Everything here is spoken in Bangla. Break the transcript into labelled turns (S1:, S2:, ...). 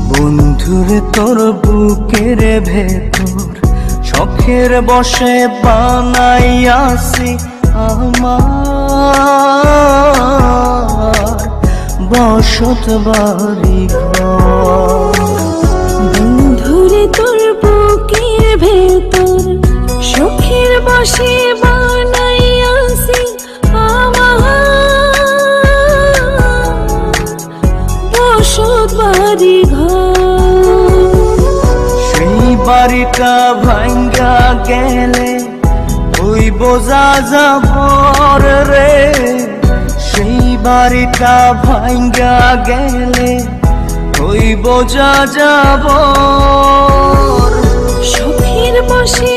S1: বন্ধুরে তোর বুকের ভেতর শখের বসে বানাইয়াছি আমার বসত বাড়ি ঘর।
S2: বন্ধুরে তোর বুকের ভেতর শখের বসে বানাইয়াছি আমার বসত বাড়ি ঘর।
S1: সেই বাড়িটা ভাঙ্গা গেলে ওই বোঝা যাবর রে, সেই বাড়িটা ভাঙ্গা গেলে ওই বোঝা যাবর।
S2: শখের বসে